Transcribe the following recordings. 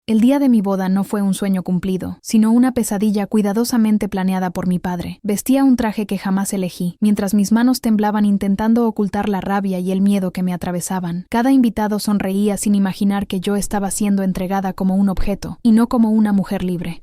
El día de mi boda no fue un sueño cumplido, sino una pesadilla cuidadosamente planeada por mi padre. Vestía un traje que jamás elegí, mientras mis manos temblaban intentando ocultar la rabia y el miedo que me atravesaban. Cada invitado sonreía sin imaginar que yo estaba siendo entregada como un objeto, y no como una mujer libre.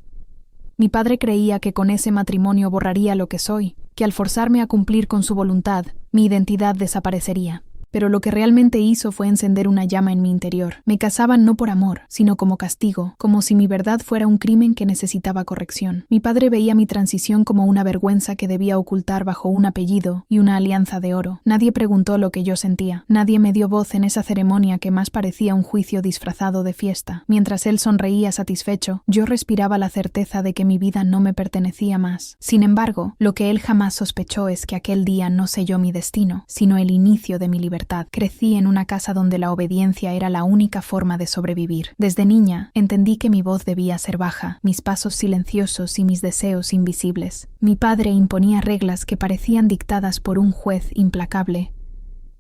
Mi padre creía que con ese matrimonio borraría lo que soy, que al forzarme a cumplir con su voluntad, mi identidad desaparecería. Pero lo que realmente hizo fue encender una llama en mi interior. Me casaban no por amor, sino como castigo, como si mi verdad fuera un crimen que necesitaba corrección. Mi padre veía mi transición como una vergüenza que debía ocultar bajo un apellido y una alianza de oro. Nadie preguntó lo que yo sentía. Nadie me dio voz en esa ceremonia que más parecía un juicio disfrazado de fiesta. Mientras él sonreía satisfecho, yo respiraba la certeza de que mi vida no me pertenecía más. Sin embargo, lo que él jamás sospechó es que aquel día no selló mi destino, sino el inicio de mi libertad. Crecí en una casa donde la obediencia era la única forma de sobrevivir. Desde niña, entendí que mi voz debía ser baja, mis pasos silenciosos y mis deseos invisibles. Mi padre imponía reglas que parecían dictadas por un juez implacable,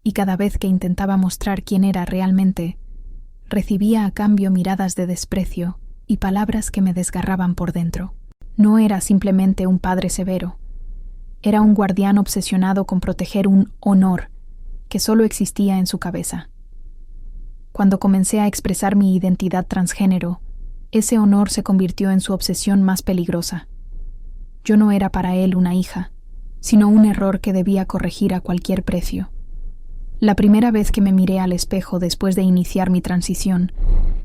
y cada vez que intentaba mostrar quién era realmente, recibía a cambio miradas de desprecio y palabras que me desgarraban por dentro. No era simplemente un padre severo. Era un guardián obsesionado con proteger un honor que solo existía en su cabeza. Cuando comencé a expresar mi identidad transgénero, ese honor se convirtió en su obsesión más peligrosa. Yo no era para él una hija, sino un error que debía corregir a cualquier precio. La primera vez que me miré al espejo después de iniciar mi transición,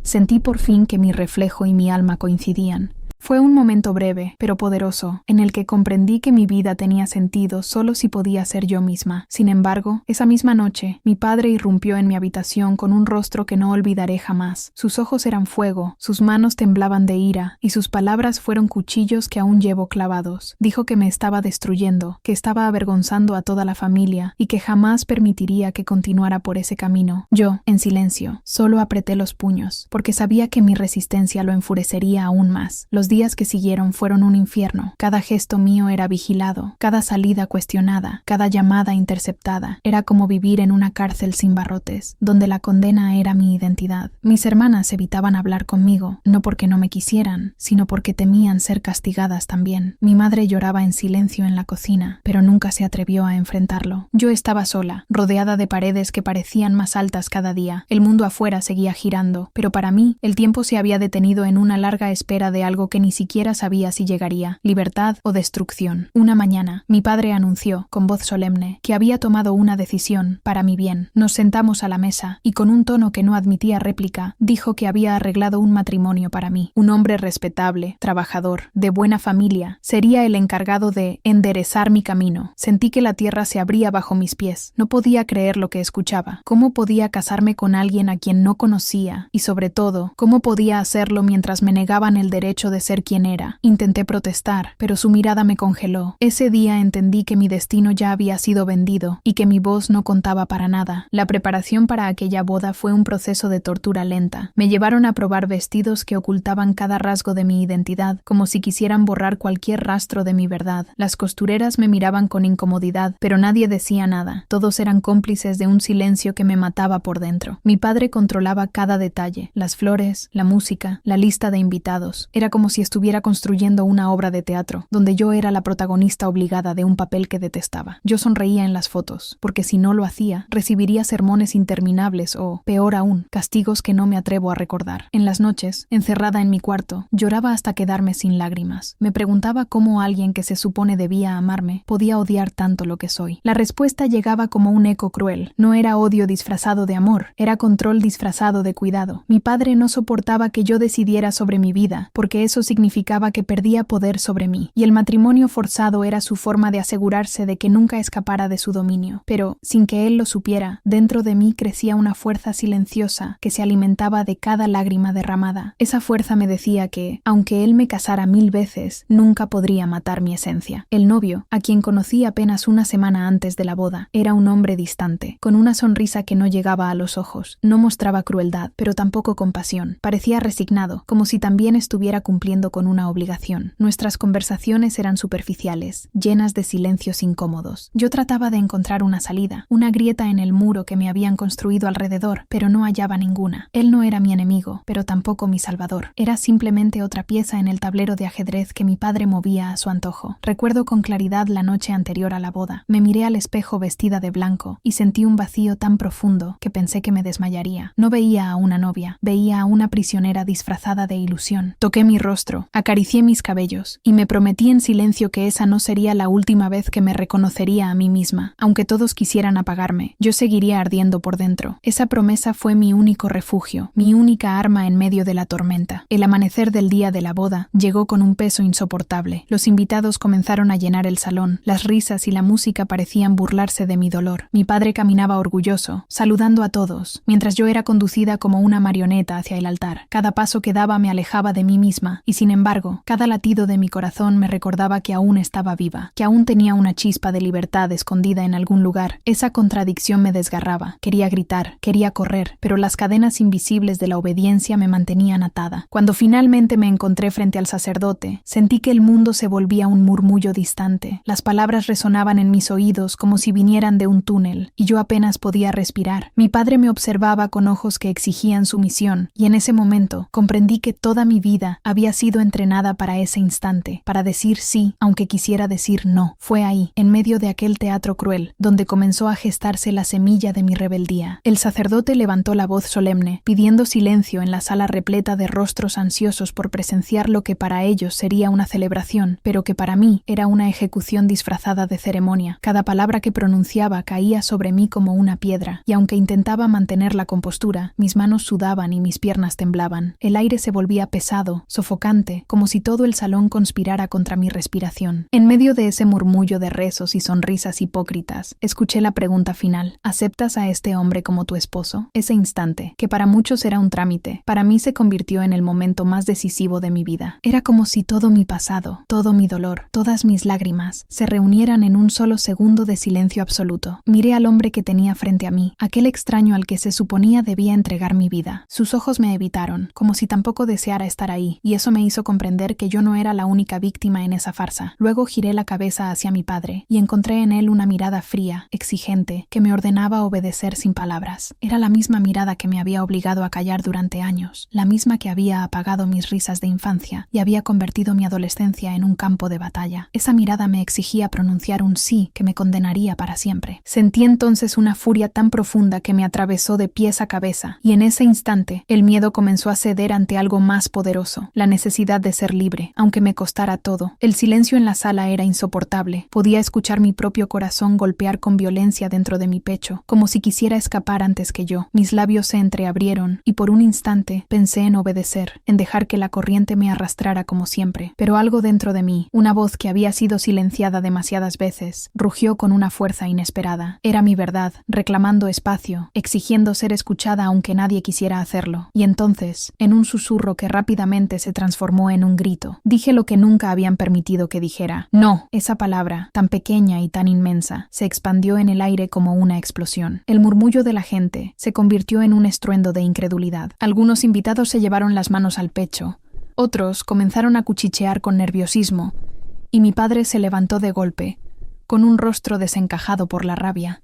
sentí por fin que mi reflejo y mi alma coincidían. Fue un momento breve, pero poderoso, en el que comprendí que mi vida tenía sentido solo si podía ser yo misma. Sin embargo, esa misma noche, mi padre irrumpió en mi habitación con un rostro que no olvidaré jamás. Sus ojos eran fuego, sus manos temblaban de ira, y sus palabras fueron cuchillos que aún llevo clavados. Dijo que me estaba destruyendo, que estaba avergonzando a toda la familia, y que jamás permitiría que continuara por ese camino. Yo, en silencio, solo apreté los puños, porque sabía que mi resistencia lo enfurecería aún más. Los días que siguieron fueron un infierno. Cada gesto mío era vigilado, cada salida cuestionada, cada llamada interceptada. Era como vivir en una cárcel sin barrotes, donde la condena era mi identidad. Mis hermanas evitaban hablar conmigo, no porque no me quisieran, sino porque temían ser castigadas también. Mi madre lloraba en silencio en la cocina, pero nunca se atrevió a enfrentarlo. Yo estaba sola, rodeada de paredes que parecían más altas cada día. El mundo afuera seguía girando, pero para mí, el tiempo se había detenido en una larga espera de algo que ni siquiera sabía si llegaría, libertad o destrucción. Una mañana, mi padre anunció, con voz solemne, que había tomado una decisión para mi bien. Nos sentamos a la mesa, y con un tono que no admitía réplica, dijo que había arreglado un matrimonio para mí. Un hombre respetable, trabajador, de buena familia, sería el encargado de enderezar mi camino. Sentí que la tierra se abría bajo mis pies. No podía creer lo que escuchaba. ¿Cómo podía casarme con alguien a quien no conocía? Y sobre todo, ¿cómo podía hacerlo mientras me negaban el derecho de ser quien era? Intenté protestar, pero su mirada me congeló. Ese día entendí que mi destino ya había sido vendido y que mi voz no contaba para nada. La preparación para aquella boda fue un proceso de tortura lenta. Me llevaron a probar vestidos que ocultaban cada rasgo de mi identidad, como si quisieran borrar cualquier rastro de mi verdad. Las costureras me miraban con incomodidad, pero nadie decía nada. Todos eran cómplices de un silencio que me mataba por dentro. Mi padre controlaba cada detalle, las flores, la música, la lista de invitados. Era como si estuviera construyendo una obra de teatro, donde yo era la protagonista obligada de un papel que detestaba. Yo sonreía en las fotos, porque si no lo hacía, recibiría sermones interminables o, peor aún, castigos que no me atrevo a recordar. En las noches, encerrada en mi cuarto, lloraba hasta quedarme sin lágrimas. Me preguntaba cómo alguien que se supone debía amarme podía odiar tanto lo que soy. La respuesta llegaba como un eco cruel. No era odio disfrazado de amor, era control disfrazado de cuidado. Mi padre no soportaba que yo decidiera sobre mi vida, porque eso significaba que perdía poder sobre mí, y el matrimonio forzado era su forma de asegurarse de que nunca escapara de su dominio. Pero, sin que él lo supiera, dentro de mí crecía una fuerza silenciosa que se alimentaba de cada lágrima derramada. Esa fuerza me decía que, aunque él me casara 1000 veces, nunca podría matar mi esencia. El novio, a quien conocí apenas una semana antes de la boda, era un hombre distante, con una sonrisa que no llegaba a los ojos. No mostraba crueldad, pero tampoco compasión. Parecía resignado, como si también estuviera cumpliendo cumpliendo con una obligación. Nuestras conversaciones eran superficiales, llenas de silencios incómodos. Yo trataba de encontrar una salida, una grieta en el muro que me habían construido alrededor, pero no hallaba ninguna. Él no era mi enemigo, pero tampoco mi salvador. Era simplemente otra pieza en el tablero de ajedrez que mi padre movía a su antojo. Recuerdo con claridad la noche anterior a la boda. Me miré al espejo vestida de blanco y sentí un vacío tan profundo que pensé que me desmayaría. No veía a una novia, veía a una prisionera disfrazada de ilusión. Toqué mi rostro, acaricié mis cabellos y me prometí en silencio que esa no sería la última vez que me reconocería a mí misma. Aunque todos quisieran apagarme, yo seguiría ardiendo por dentro. Esa promesa fue mi único refugio, mi única arma en medio de la tormenta. El amanecer del día de la boda llegó con un peso insoportable. Los invitados comenzaron a llenar el salón. Las risas y la música parecían burlarse de mi dolor. Mi padre caminaba orgulloso, saludando a todos, mientras yo era conducida como una marioneta hacia el altar. Cada paso que daba me alejaba de mí misma, y sin embargo, cada latido de mi corazón me recordaba que aún estaba viva, que aún tenía una chispa de libertad escondida en algún lugar. Esa contradicción me desgarraba. Quería gritar, quería correr, pero las cadenas invisibles de la obediencia me mantenían atada. Cuando finalmente me encontré frente al sacerdote, sentí que el mundo se volvía un murmullo distante. Las palabras resonaban en mis oídos como si vinieran de un túnel, y yo apenas podía respirar. Mi padre me observaba con ojos que exigían sumisión, y en ese momento comprendí que toda mi vida había sido entrenada para ese instante, para decir sí, aunque quisiera decir no. Fue ahí, en medio de aquel teatro cruel, donde comenzó a gestarse la semilla de mi rebeldía. El sacerdote levantó la voz solemne, pidiendo silencio en la sala repleta de rostros ansiosos por presenciar lo que para ellos sería una celebración, pero que para mí era una ejecución disfrazada de ceremonia. Cada palabra que pronunciaba caía sobre mí como una piedra, y aunque intentaba mantener la compostura, mis manos sudaban y mis piernas temblaban. El aire se volvía pesado, sofocante, como si todo el salón conspirara contra mi respiración. En medio de ese murmullo de rezos y sonrisas hipócritas, escuché la pregunta final: ¿aceptas a este hombre como tu esposo? Ese instante, que para muchos era un trámite, para mí se convirtió en el momento más decisivo de mi vida. Era como si todo mi pasado, todo mi dolor, todas mis lágrimas, se reunieran en un solo segundo de silencio absoluto. Miré al hombre que tenía frente a mí, aquel extraño al que se suponía debía entregar mi vida. Sus ojos me evitaron, como si tampoco deseara estar ahí, y eso me hizo comprender que yo no era la única víctima en esa farsa. Luego giré la cabeza hacia mi padre, y encontré en él una mirada fría, exigente, que me ordenaba obedecer sin palabras. Era la misma mirada que me había obligado a callar durante años, la misma que había apagado mis risas de infancia y había convertido mi adolescencia en un campo de batalla. Esa mirada me exigía pronunciar un sí que me condenaría para siempre. Sentí entonces una furia tan profunda que me atravesó de pies a cabeza, y en ese instante el miedo comenzó a ceder ante algo más poderoso, la necesidad de ser libre, aunque me costara todo. El silencio en la sala era insoportable. Podía escuchar mi propio corazón golpear con violencia dentro de mi pecho, como si quisiera escapar antes que yo. Mis labios se entreabrieron, y por un instante pensé en obedecer, en dejar que la corriente me arrastrara como siempre. Pero algo dentro de mí, una voz que había sido silenciada demasiadas veces, rugió con una fuerza inesperada. Era mi verdad, reclamando espacio, exigiendo ser escuchada aunque nadie quisiera hacerlo. Y entonces, en un susurro que rápidamente se transformó en un grito, dije lo que nunca habían permitido que dijera. No. Esa palabra, tan pequeña y tan inmensa, se expandió en el aire como una explosión. El murmullo de la gente se convirtió en un estruendo de incredulidad. Algunos invitados se llevaron las manos al pecho, otros comenzaron a cuchichear con nerviosismo, y mi padre se levantó de golpe, con un rostro desencajado por la rabia.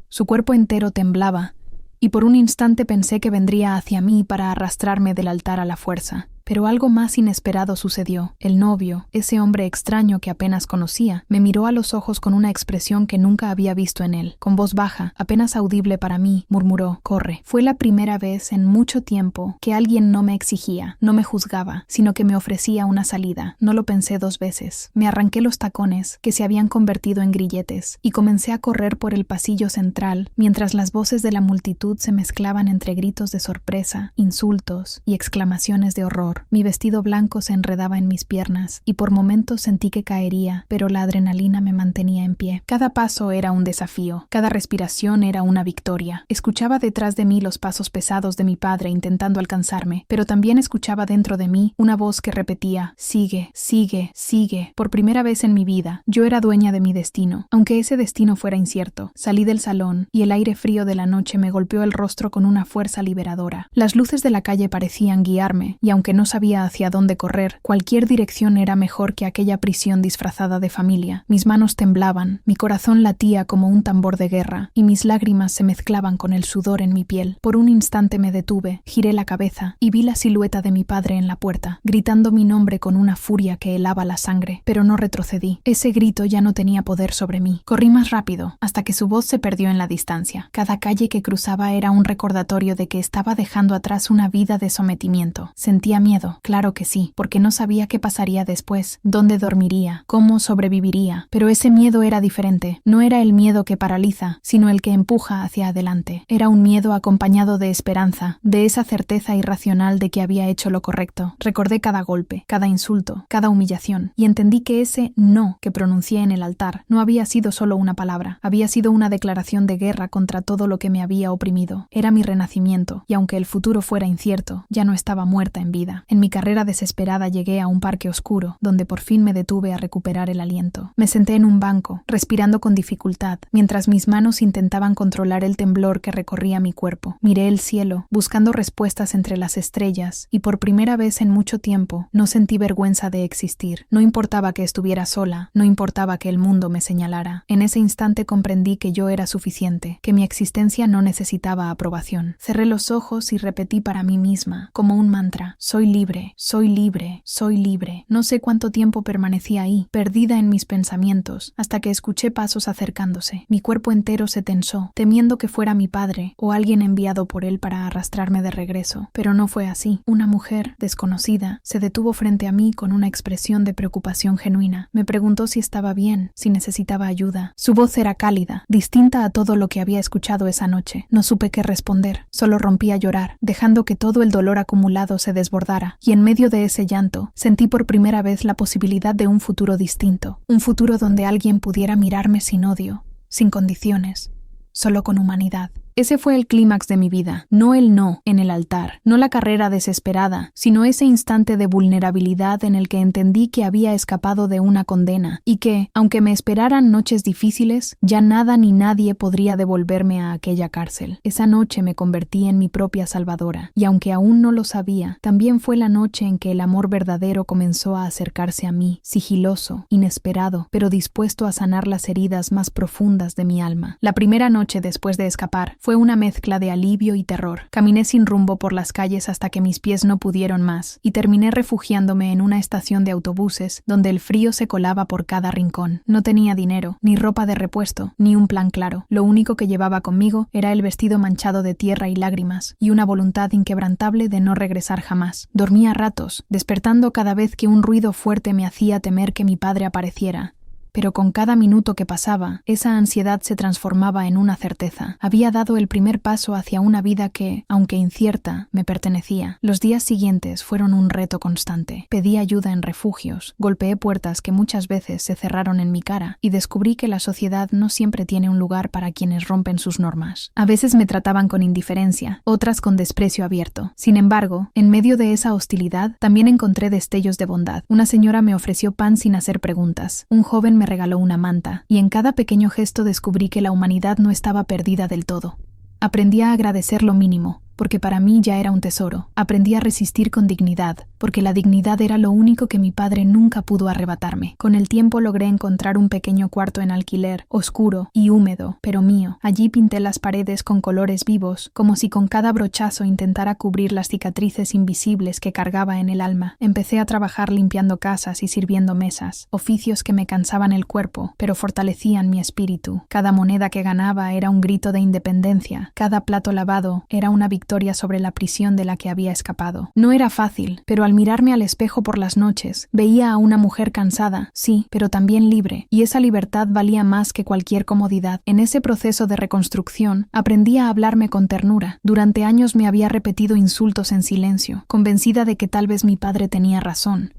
Su cuerpo entero temblaba, y por un instante pensé que vendría hacia mí para arrastrarme del altar a la fuerza. Pero algo más inesperado sucedió. El novio, ese hombre extraño que apenas conocía, me miró a los ojos con una expresión que nunca había visto en él. Con voz baja, apenas audible para mí, murmuró: «Corre». Fue la primera vez en mucho tiempo que alguien no me exigía, no me juzgaba, sino que me ofrecía una salida. No lo pensé dos veces. Me arranqué los tacones, que se habían convertido en grilletes, y comencé a correr por el pasillo central, mientras las voces de la multitud se mezclaban entre gritos de sorpresa, insultos y exclamaciones de horror. Mi vestido blanco se enredaba en mis piernas y por momentos sentí que caería, pero la adrenalina me mantenía en pie. Cada paso era un desafío, cada respiración era una victoria. Escuchaba detrás de mí los pasos pesados de mi padre intentando alcanzarme, pero también escuchaba dentro de mí una voz que repetía: «Sigue, sigue, sigue». Por primera vez en mi vida, yo era dueña de mi destino, aunque ese destino fuera incierto. Salí del salón y el aire frío de la noche me golpeó el rostro con una fuerza liberadora. Las luces de la calle parecían guiarme, y aunque no no sabía hacia dónde correr. Cualquier dirección era mejor que aquella prisión disfrazada de familia. Mis manos temblaban, mi corazón latía como un tambor de guerra, y mis lágrimas se mezclaban con el sudor en mi piel. Por un instante me detuve, giré la cabeza y vi la silueta de mi padre en la puerta, gritando mi nombre con una furia que helaba la sangre, pero no retrocedí. Ese grito ya no tenía poder sobre mí. Corrí más rápido, hasta que su voz se perdió en la distancia. Cada calle que cruzaba era un recordatorio de que estaba dejando atrás una vida de sometimiento. Sentía miedo, claro que sí, porque no sabía qué pasaría después, dónde dormiría, cómo sobreviviría, pero ese miedo era diferente. No era el miedo que paraliza, sino el que empuja hacia adelante. Era un miedo acompañado de esperanza, de esa certeza irracional de que había hecho lo correcto. Recordé cada golpe, cada insulto, cada humillación, y entendí que ese no que pronuncié en el altar no había sido solo una palabra, había sido una declaración de guerra contra todo lo que me había oprimido. Era mi renacimiento, y aunque el futuro fuera incierto, ya no estaba muerta en vida. En mi carrera desesperada llegué a un parque oscuro, donde por fin me detuve a recuperar el aliento. Me senté en un banco, respirando con dificultad, mientras mis manos intentaban controlar el temblor que recorría mi cuerpo. Miré el cielo, buscando respuestas entre las estrellas, y por primera vez en mucho tiempo no sentí vergüenza de existir. No importaba que estuviera sola, no importaba que el mundo me señalara. En ese instante comprendí que yo era suficiente, que mi existencia no necesitaba aprobación. Cerré los ojos y repetí para mí misma, como un mantra: soy libre, soy libre, soy libre. No sé cuánto tiempo permanecí ahí, perdida en mis pensamientos, hasta que escuché pasos acercándose. Mi cuerpo entero se tensó, temiendo que fuera mi padre o alguien enviado por él para arrastrarme de regreso. Pero no fue así. Una mujer desconocida se detuvo frente a mí con una expresión de preocupación genuina. Me preguntó si estaba bien, si necesitaba ayuda. Su voz era cálida, distinta a todo lo que había escuchado esa noche. No supe qué responder, solo rompí a llorar, dejando que todo el dolor acumulado se desbordara, y en medio de ese llanto sentí por primera vez la posibilidad de un futuro distinto, un futuro donde alguien pudiera mirarme sin odio, sin condiciones, solo con humanidad. Ese fue el clímax de mi vida, no el no en el altar, no la carrera desesperada, sino ese instante de vulnerabilidad en el que entendí que había escapado de una condena y que, aunque me esperaran noches difíciles, ya nada ni nadie podría devolverme a aquella cárcel. Esa noche me convertí en mi propia salvadora, y aunque aún no lo sabía, también fue la noche en que el amor verdadero comenzó a acercarse a mí, sigiloso, inesperado, pero dispuesto a sanar las heridas más profundas de mi alma. La primera noche después de escapar fue una mezcla de alivio y terror. Caminé sin rumbo por las calles hasta que mis pies no pudieron más, y terminé refugiándome en una estación de autobuses donde el frío se colaba por cada rincón. No tenía dinero, ni ropa de repuesto, ni un plan claro. Lo único que llevaba conmigo era el vestido manchado de tierra y lágrimas, y una voluntad inquebrantable de no regresar jamás. Dormía a ratos, despertando cada vez que un ruido fuerte me hacía temer que mi padre apareciera. Pero con cada minuto que pasaba, esa ansiedad se transformaba en una certeza. Había dado el primer paso hacia una vida que, aunque incierta, me pertenecía. Los días siguientes fueron un reto constante. Pedí ayuda en refugios, golpeé puertas que muchas veces se cerraron en mi cara, y descubrí que la sociedad no siempre tiene un lugar para quienes rompen sus normas. A veces me trataban con indiferencia, otras con desprecio abierto. Sin embargo, en medio de esa hostilidad, también encontré destellos de bondad. Una señora me ofreció pan sin hacer preguntas. Un joven me regaló una manta, y en cada pequeño gesto descubrí que la humanidad no estaba perdida del todo. Aprendí a agradecer lo mínimo, porque para mí ya era un tesoro. Aprendí a resistir con dignidad, porque la dignidad era lo único que mi padre nunca pudo arrebatarme. Con el tiempo logré encontrar un pequeño cuarto en alquiler, oscuro y húmedo, pero mío. Allí pinté las paredes con colores vivos, como si con cada brochazo intentara cubrir las cicatrices invisibles que cargaba en el alma. Empecé a trabajar limpiando casas y sirviendo mesas, oficios que me cansaban el cuerpo, pero fortalecían mi espíritu. Cada moneda que ganaba era un grito de independencia, cada plato lavado era una victoria sobre la prisión de la que había escapado. No era fácil, pero al mirarme al espejo por las noches, veía a una mujer cansada, sí, pero también libre, y esa libertad valía más que cualquier comodidad. En ese proceso de reconstrucción, aprendí a hablarme con ternura. Durante años me había repetido insultos en silencio, convencida de que tal vez mi padre tenía razón,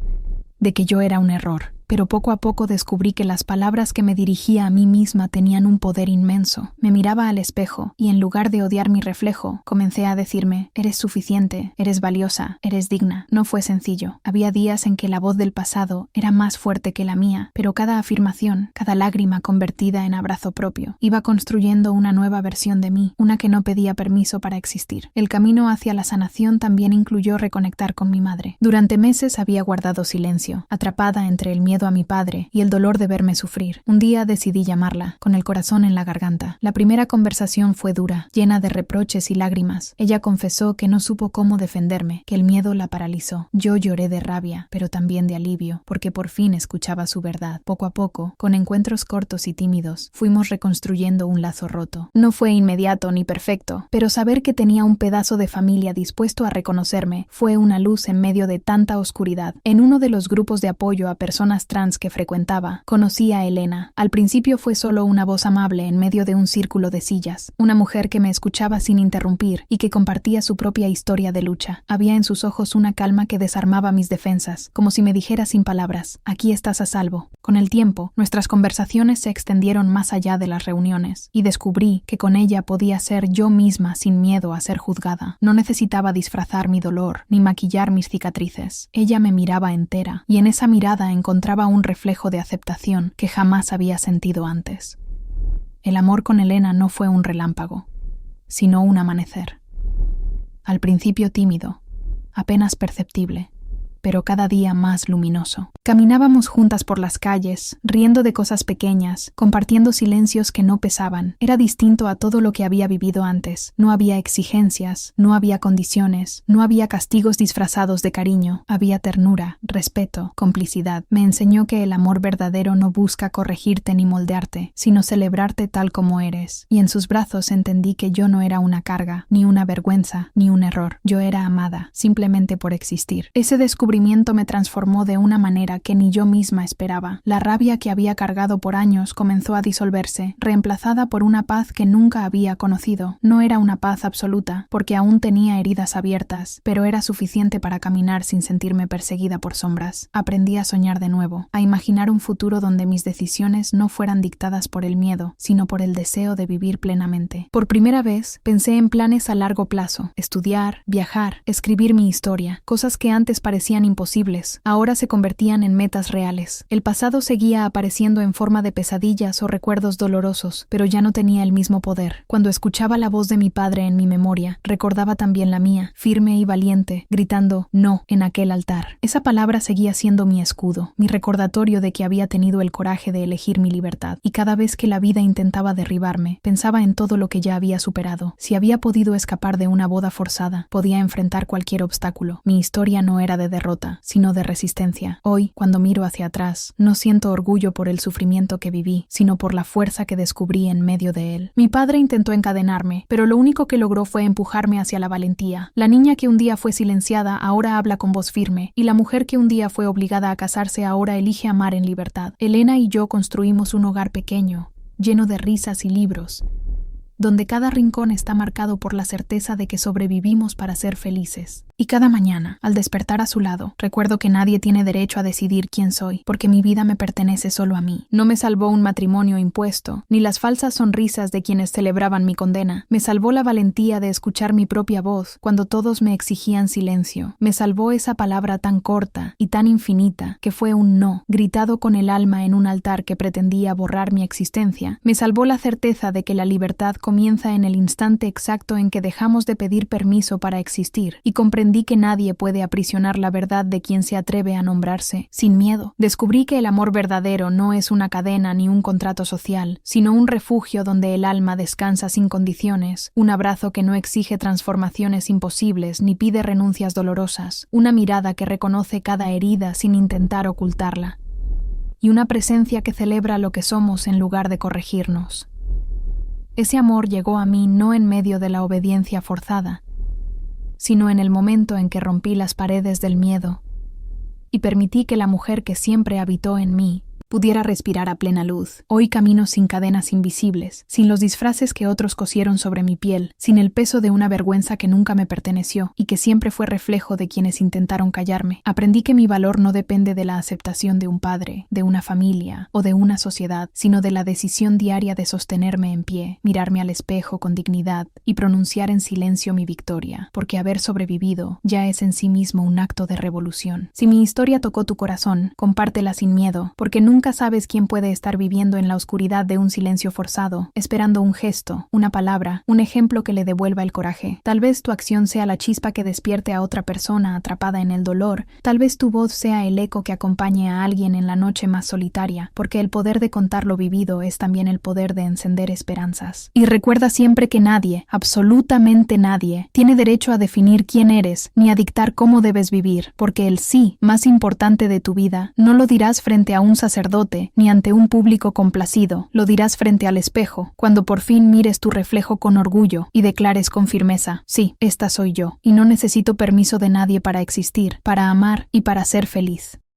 de que yo era un error. Pero poco a poco descubrí que las palabras que me dirigía a mí misma tenían un poder inmenso. Me miraba al espejo y en lugar de odiar mi reflejo, comencé a decirme: eres suficiente, eres valiosa, eres digna. No fue sencillo. Había días en que la voz del pasado era más fuerte que la mía, pero cada afirmación, cada lágrima convertida en abrazo propio, iba construyendo una nueva versión de mí, una que no pedía permiso para existir. El camino hacia la sanación también incluyó reconectar con mi madre. Durante meses había guardado silencio, atrapada entre el miedo a mi padre y el dolor de verme sufrir. Un día decidí llamarla, con el corazón en la garganta. La primera conversación fue dura, llena de reproches y lágrimas. Ella confesó que no supo cómo defenderme, que el miedo la paralizó. Yo lloré de rabia, pero también de alivio, porque por fin escuchaba su verdad. Poco a poco, con encuentros cortos y tímidos, fuimos reconstruyendo un lazo roto. No fue inmediato ni perfecto, pero saber que tenía un pedazo de familia dispuesto a reconocerme fue una luz en medio de tanta oscuridad. En uno de los grupos de apoyo a personas trans que frecuentaba, conocí a Elena. Al principio fue solo una voz amable en medio de un círculo de sillas, una mujer que me escuchaba sin interrumpir y que compartía su propia historia de lucha. Había en sus ojos una calma que desarmaba mis defensas, como si me dijera sin palabras: aquí estás a salvo. Con el tiempo, nuestras conversaciones se extendieron más allá de las reuniones, y descubrí que con ella podía ser yo misma sin miedo a ser juzgada. No necesitaba disfrazar mi dolor, ni maquillar mis cicatrices. Ella me miraba entera, y en esa mirada encontraba un reflejo de aceptación que jamás había sentido antes. El amor con Elena no fue un relámpago, sino un amanecer. Al principio tímido, apenas perceptible, pero cada día más luminoso. Caminábamos juntas por las calles, riendo de cosas pequeñas, compartiendo silencios que no pesaban. Era distinto a todo lo que había vivido antes. No había exigencias, no había condiciones, no había castigos disfrazados de cariño. Había ternura, respeto, complicidad. Me enseñó que el amor verdadero no busca corregirte ni moldearte, sino celebrarte tal como eres. Y en sus brazos entendí que yo no era una carga, ni una vergüenza, ni un error. Yo era amada, simplemente por existir. Ese descubrimiento me transformó de una manera que ni yo misma esperaba. La rabia que había cargado por años comenzó a disolverse, reemplazada por una paz que nunca había conocido. No era una paz absoluta, porque aún tenía heridas abiertas, pero era suficiente para caminar sin sentirme perseguida por sombras. Aprendí a soñar de nuevo, a imaginar un futuro donde mis decisiones no fueran dictadas por el miedo, sino por el deseo de vivir plenamente. Por primera vez, pensé en planes a largo plazo: estudiar, viajar, escribir mi historia, cosas que antes parecían imposibles, ahora se convertían en metas reales. El pasado seguía apareciendo en forma de pesadillas o recuerdos dolorosos, pero ya no tenía el mismo poder. Cuando escuchaba la voz de mi padre en mi memoria, recordaba también la mía, firme y valiente, gritando «no» en aquel altar. Esa palabra seguía siendo mi escudo, mi recordatorio de que había tenido el coraje de elegir mi libertad. Y cada vez que la vida intentaba derribarme, pensaba en todo lo que ya había superado. Si había podido escapar de una boda forzada, podía enfrentar cualquier obstáculo. Mi historia no era de derrota, sino de resistencia. Hoy, cuando miro hacia atrás, no siento orgullo por el sufrimiento que viví, sino por la fuerza que descubrí en medio de él. Mi padre intentó encadenarme, pero lo único que logró fue empujarme hacia la valentía. La niña que un día fue silenciada ahora habla con voz firme, y la mujer que un día fue obligada a casarse ahora elige amar en libertad. Elena y yo construimos un hogar pequeño, lleno de risas y libros, donde cada rincón está marcado por la certeza de que sobrevivimos para ser felices. Y cada mañana, al despertar a su lado, recuerdo que nadie tiene derecho a decidir quién soy, porque mi vida me pertenece solo a mí. No me salvó un matrimonio impuesto, ni las falsas sonrisas de quienes celebraban mi condena. Me salvó la valentía de escuchar mi propia voz cuando todos me exigían silencio. Me salvó esa palabra tan corta y tan infinita que fue un no, gritado con el alma en un altar que pretendía borrar mi existencia. Me salvó la certeza de que la libertad comienza en el instante exacto en que dejamos de pedir permiso para existir, y comprendí que nadie puede aprisionar la verdad de quien se atreve a nombrarse sin miedo. Descubrí que el amor verdadero no es una cadena ni un contrato social, sino un refugio donde el alma descansa sin condiciones, un abrazo que no exige transformaciones imposibles ni pide renuncias dolorosas, una mirada que reconoce cada herida sin intentar ocultarla, y una presencia que celebra lo que somos en lugar de corregirnos. Ese amor llegó a mí no en medio de la obediencia forzada, sino en el momento en que rompí las paredes del miedo y permití que la mujer que siempre habitó en mí pudiera respirar a plena luz. Hoy camino sin cadenas invisibles, sin los disfraces que otros cosieron sobre mi piel, sin el peso de una vergüenza que nunca me perteneció y que siempre fue reflejo de quienes intentaron callarme. Aprendí que mi valor no depende de la aceptación de un padre, de una familia o de una sociedad, sino de la decisión diaria de sostenerme en pie, mirarme al espejo con dignidad y pronunciar en silencio mi victoria, porque haber sobrevivido ya es en sí mismo un acto de revolución. Si mi historia tocó tu corazón, compártela sin miedo, porque nunca sabes quién puede estar viviendo en la oscuridad de un silencio forzado, esperando un gesto, una palabra, un ejemplo que le devuelva el coraje. Tal vez tu acción sea la chispa que despierte a otra persona atrapada en el dolor, tal vez tu voz sea el eco que acompañe a alguien en la noche más solitaria, porque el poder de contar lo vivido es también el poder de encender esperanzas. Y recuerda siempre que nadie, absolutamente nadie, tiene derecho a definir quién eres, ni a dictar cómo debes vivir, porque el sí más importante de tu vida no lo dirás frente a un sacerdote ni ante un público complacido, lo dirás frente al espejo, cuando por fin mires tu reflejo con orgullo y declares con firmeza: sí, esta soy yo, y no necesito permiso de nadie para existir, para amar y para ser feliz.